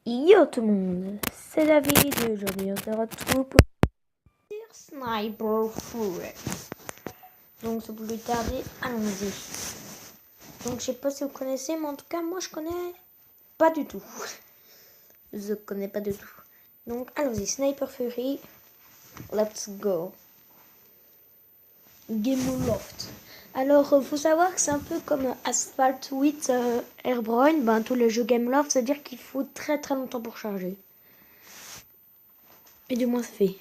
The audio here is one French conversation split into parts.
Yo tout le monde, c'est David et aujourd'hui on se retrouve pour Sniper Fury. Donc sans plus tarder, allons-y. Donc je sais pas si vous connaissez, mais en tout cas moi je connais pas du tout. Je connais pas du tout. Donc allons-y, Sniper Fury, let's go. Game Loft. Alors faut savoir que c'est un peu comme Asphalt 8 Airborne, tous les jeux Game Loft, c'est-à-dire qu'il faut très très longtemps pour charger. Et du moins ça fait.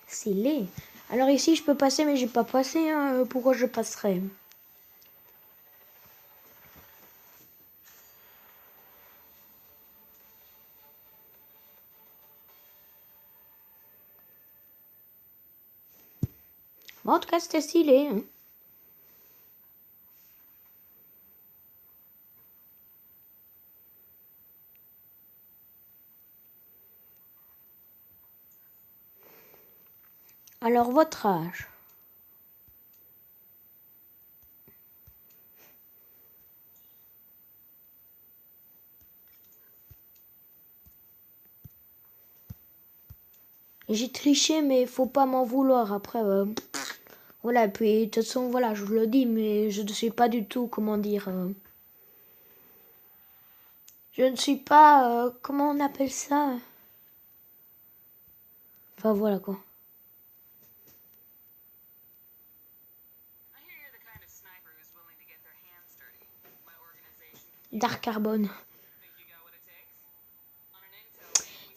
C'est laid. Alors ici je peux passer mais j'ai pas passé. Pourquoi je passerais? Bon, en tout cas c'était stylé. Hein. Alors votre âge? J'ai triché mais faut pas m'en vouloir après. Voilà, et puis de toute façon voilà, je vous le dis mais je ne sais pas du tout comment dire. Je ne suis pas comment on appelle ça? Enfin voilà quoi. Dark Carbone.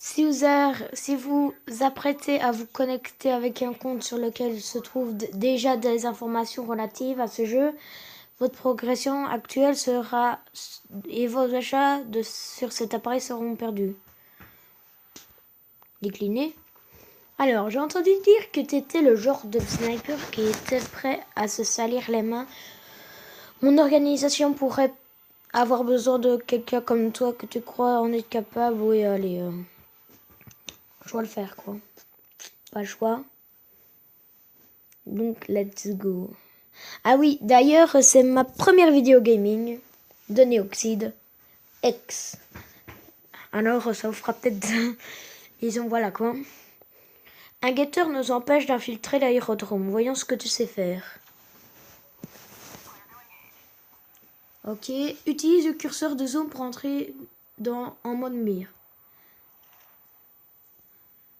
Si vous apprêtez à vous connecter avec un compte sur lequel se trouvent déjà des informations relatives à ce jeu, votre progression actuelle sera et vos achats sur cet appareil seront perdus. Décliné. Alors, j'ai entendu dire que tu étais le genre de sniper qui était prêt à se salir les mains. Mon organisation pourrait avoir besoin de quelqu'un comme toi que tu crois en être capable. Oui, allez, je dois le faire, quoi. Pas le choix. Donc, let's go. Ah oui, d'ailleurs, c'est ma première vidéo gaming de Néoxide X. Alors, ça vous fera peut-être... Disons, voilà quoi. Un guetteur nous empêche d'infiltrer l'aérodrome. Voyons ce que tu sais faire. Ok, utilise le curseur de zoom pour entrer en mode mire.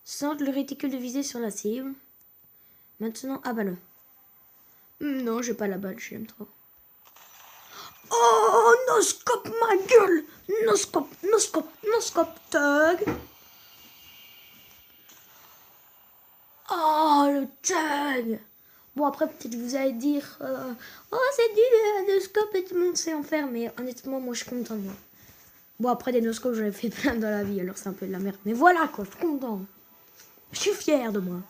Centre le réticule de visée sur la cible. Maintenant, abat-le. Non, j'ai pas la balle, je l'aime trop. Oh, no scope ma gueule. No scope, no scope, no scope, tug. Oh, le tug. Bon, après, peut-être vous allez dire oh, c'est du no-scope et tout le monde sait en faire. Mais honnêtement, moi, je suis content de moi. Bon, après, des no-scopes, j'en ai fait plein dans la vie. Alors, c'est un peu de la merde. Mais voilà, quoi, je suis content. Je suis fier de moi.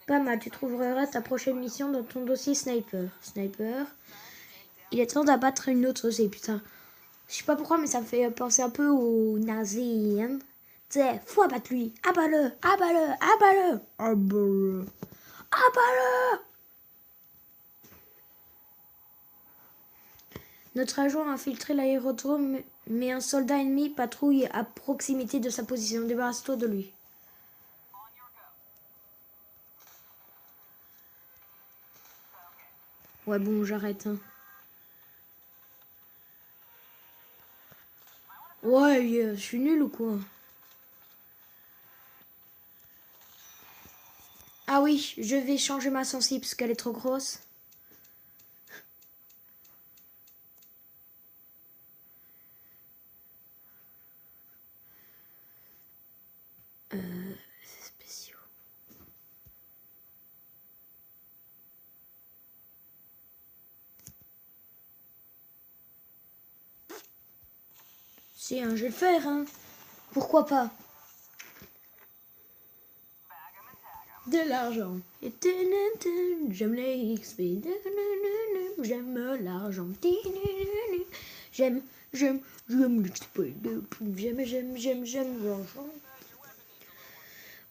Pas mal, tu trouveras ta prochaine mission dans ton dossier sniper. Sniper. Il est temps d'abattre une autre aussi, putain. Je sais pas pourquoi, mais ça me fait penser un peu aux nazis. Hein. Tu sais, faut abattre lui. Abat-le, abat-le, abat-le. Abat-le. Abat-le. Notre agent a infiltré l'aérodrome, mais un soldat ennemi patrouille à proximité de sa position. Débarrasse-toi de lui. Ouais, bon, j'arrête. Hein. Ouais, je suis nul ou quoi? Ah oui, je vais changer ma sensible parce qu'elle est trop grosse. C'est spéciaux. Si, hein, je vais le faire, hein. Pourquoi pas? De l'argent. J'aime les XP. J'aime l'argent. J'aime l'XP. J'aime l'argent.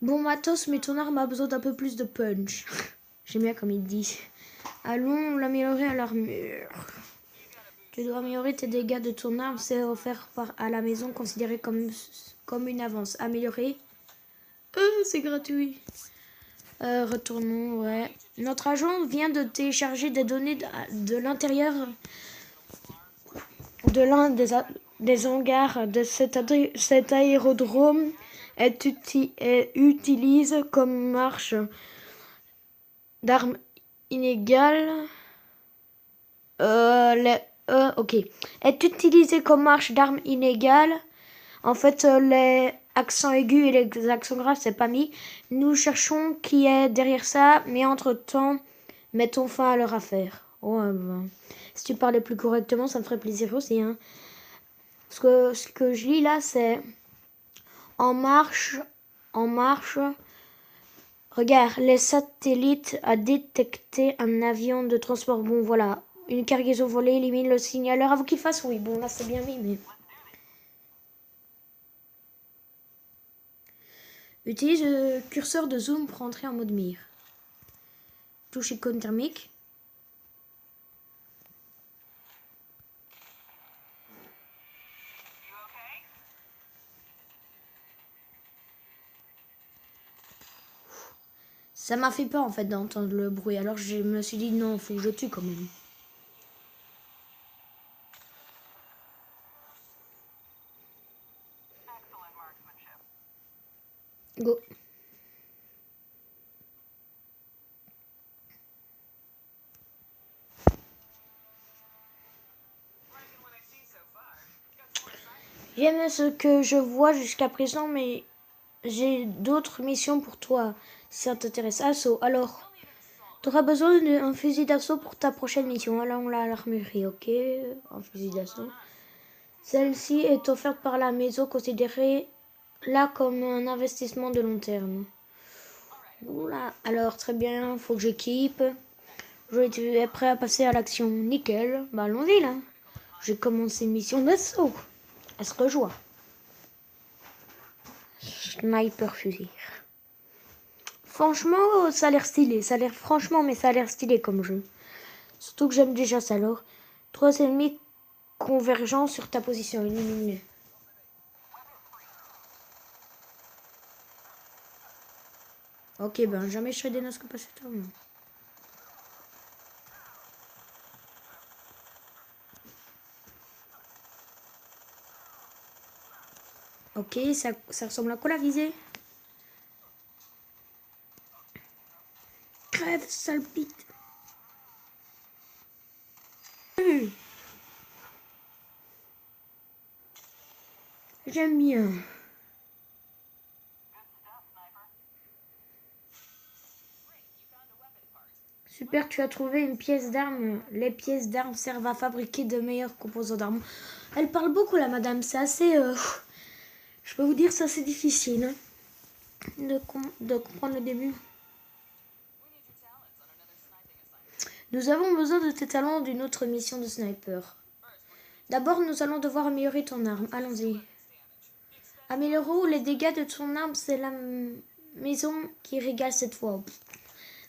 Bon matos, mais ton arme a besoin d'un peu plus de punch. J'aime bien comme il dit. Allons l'améliorer à l'armure. Tu dois améliorer tes dégâts de ton arme, c'est offert à la maison, considéré comme une avance. Améliorer. C'est gratuit. Retournons, ouais. Notre agent vient de télécharger des données de l'intérieur de l'un des hangars de cet aérodrome et utilise comme marche d'armes inégales. Ok. Est utilisé comme marche d'armes inégales. En fait, les accents aigus et les accents graves, c'est pas mis. Nous cherchons qui est derrière ça, mais entre-temps, mettons fin à leur affaire. Ouais, ben, si tu parlais plus correctement, ça me ferait plaisir aussi. Hein. Parce que ce que je lis là, c'est en marche. Regarde, les satellites a détecté un avion de transport. Bon, voilà. Une cargaison volée élimine le signaleur avant qu'il fasse. Oui, bon, là, c'est bien mis, mais... Utilise le curseur de zoom pour entrer en mode mire. Touche icône thermique. Ça m'a fait peur en fait d'entendre le bruit. Alors je me suis dit non, faut que je tue quand même. Go. J'aime ce que je vois jusqu'à présent, mais j'ai d'autres missions pour toi, si ça t'intéresse. Assaut, alors, tu auras besoin d'un fusil d'assaut pour ta prochaine mission. Allons là à l'armurerie, ok? Un fusil d'assaut. Celle-ci est offerte par la maison, considérée là comme un investissement de long terme. Oula, alors très bien, faut que j'équipe. Je suis prêt à passer à l'action. Nickel, bah allons-y là. J'ai commencé une mission d'assaut. À ce que je vois. Sniper fusil. Franchement, ça a l'air stylé. Ça a l'air mais ça a l'air stylé comme jeu. Surtout que j'aime déjà ça alors. 3 ennemis convergents sur ta position. Éliminés. Ok, ben jamais je serai des noscopes à cette arme. Ok, ça ressemble à quoi la visée? Crève, sale pite. J'aime bien. Super, tu as trouvé une pièce d'arme. Les pièces d'armes servent à fabriquer de meilleurs composants d'armes. Elle parle beaucoup là, madame. C'est assez... je peux vous dire, c'est assez difficile hein, de comprendre le début. Nous avons besoin de tes talents d'une autre mission de sniper. D'abord, nous allons devoir améliorer ton arme. Allons-y. Améliorons les dégâts de ton arme. C'est la maison qui régale cette fois.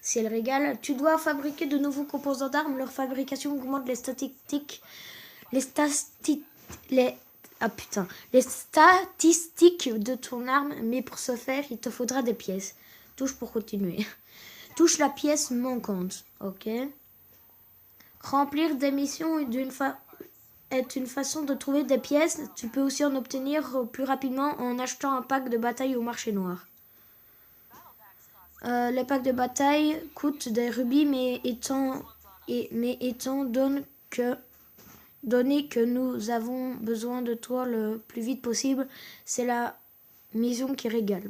Si elle régale, tu dois fabriquer de nouveaux composants d'armes. Leur fabrication augmente les statistiques. Les statistiques de ton arme. Mais pour ce faire, il te faudra des pièces. Touche pour continuer. Touche la pièce manquante. Ok. Remplir des missions est une façon de trouver des pièces. Tu peux aussi en obtenir plus rapidement en achetant un pack de bataille au marché noir. Les packs de bataille coûtent des rubis, mais étant donné que nous avons besoin de toi le plus vite possible, c'est la mission qui régale.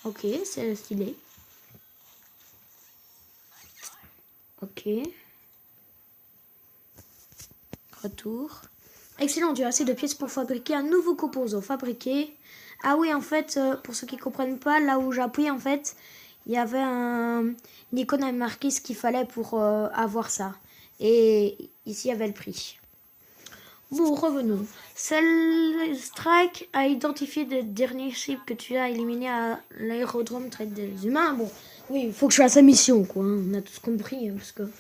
Ok, c'est stylé. Ok. Retour. Excellent, tu as assez de pièces pour fabriquer un nouveau composant. Fabriquer. Ah oui, en fait, pour ceux qui ne comprennent pas, là où j'ai appuyé, en fait, il y avait une icône à marquer ce qu'il fallait pour avoir ça. Et ici, il y avait le prix. Bon, revenons. Cell Strike a identifié les derniers cibles que tu as éliminés à l'aérodrome traite des humains. Bon, oui, il faut que je fasse sa mission, quoi. Hein. On a tous compris, hein, parce que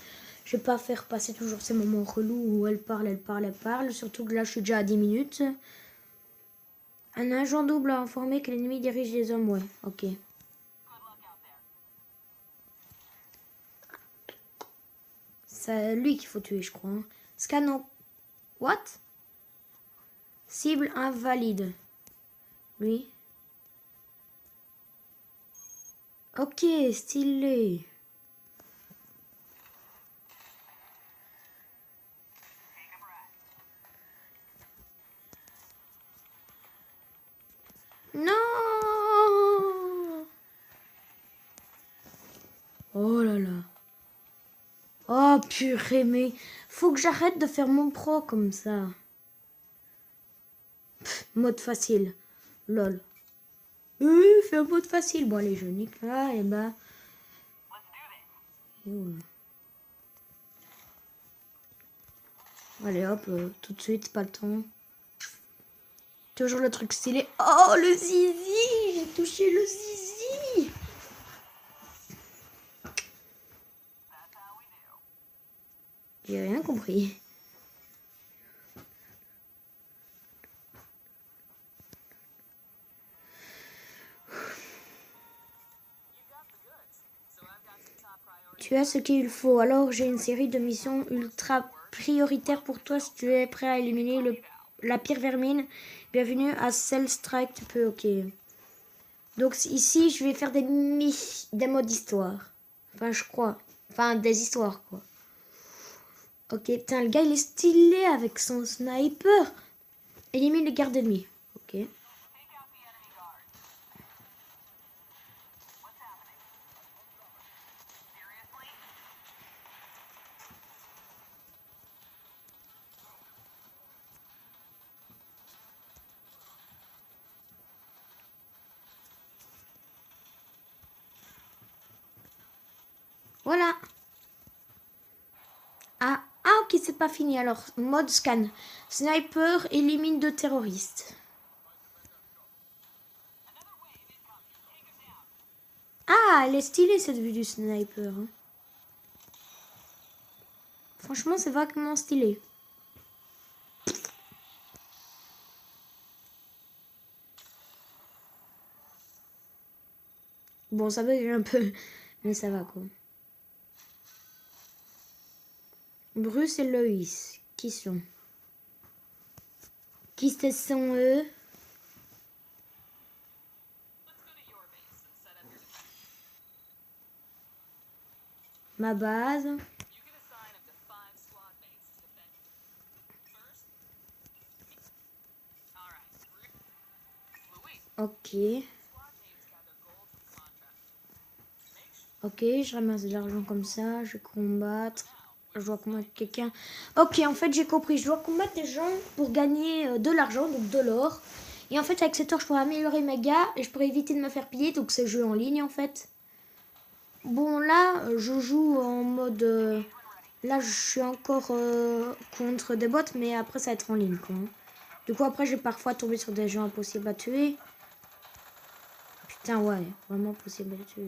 je vais pas faire passer toujours ces moments relous où elle parle, elle parle, elle parle. Surtout que là, je suis déjà à 10 minutes. Un agent double a informé que l'ennemi dirige les hommes. Ouais, ok. C'est lui qu'il faut tuer, je crois. Hein. Scan. What? Cible invalide. Lui. Ok, stylé. Non. Oh là là. Oh purée, mais faut que j'arrête de faire mon pro comme ça. Mode facile. Lol. Oui, fais un mode facile. Bon, allez, je nique là, et bah. Allez, hop, tout de suite, pas le temps. Toujours le truc stylé. Oh, le zizi! J'ai touché le zizi! J'ai rien compris. Tu as ce qu'il faut. Alors, j'ai une série de missions ultra prioritaires pour toi si tu es prêt à éliminer la pire vermine. Bienvenue à Cell Strike. Tu peux, ok. Donc ici, je vais faire des modes histoire. Enfin, je crois. Enfin, des histoires, quoi. Ok, putain, le gars, il est stylé avec son sniper. Élimine les gardes ennemis. Ok. Voilà. Ah, ok, c'est pas fini. Alors, mode scan. Sniper élimine 2 terroristes. Ah, elle est stylée cette vue du sniper. Hein. Franchement, c'est vraiment stylé. Bon, ça bug un peu, mais ça va quoi. Bruce et Loïs, qui sont? Qui ce sont eux? Ma base. Ok. Ok, je ramasse de l'argent comme ça, je vais combattre. Je dois combattre quelqu'un. Ok, en fait, j'ai compris. Je dois combattre des gens pour gagner de l'argent, donc de l'or. Et en fait, avec cet or, je pourrais améliorer mes gars et je pourrais éviter de me faire piller. Donc, c'est jeu en ligne, en fait. Bon, là, je joue en mode... là, je suis encore contre des bots, mais après, ça va être en ligne, quoi. Du coup, après, je vais parfois tomber sur des gens impossibles à tuer. Putain, ouais, vraiment impossible à tuer.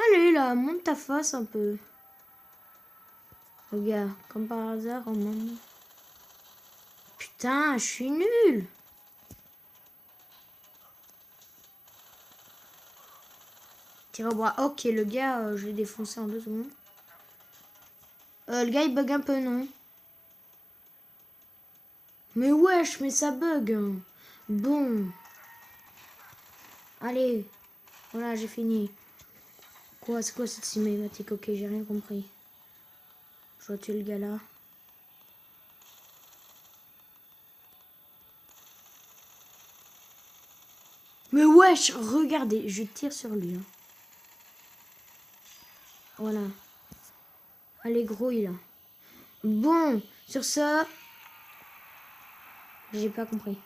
Allez, là, monte ta face un peu. Regarde, comme par hasard, on monte. Putain, je suis nulle. Tir au bras. Ok, le gars, je l'ai défoncé en 2 secondes. Le gars, il bug un peu, non? Mais wesh, mais ça bug. Hein. Bon. Allez. Voilà, j'ai fini. Quoi, c'est quoi cette cinématique? Ok, j'ai rien compris. Je dois tuer le gars là. Mais wesh, regardez, je tire sur lui. Hein. Voilà. Allez, gros, il a. Bon, sur ça, j'ai pas compris.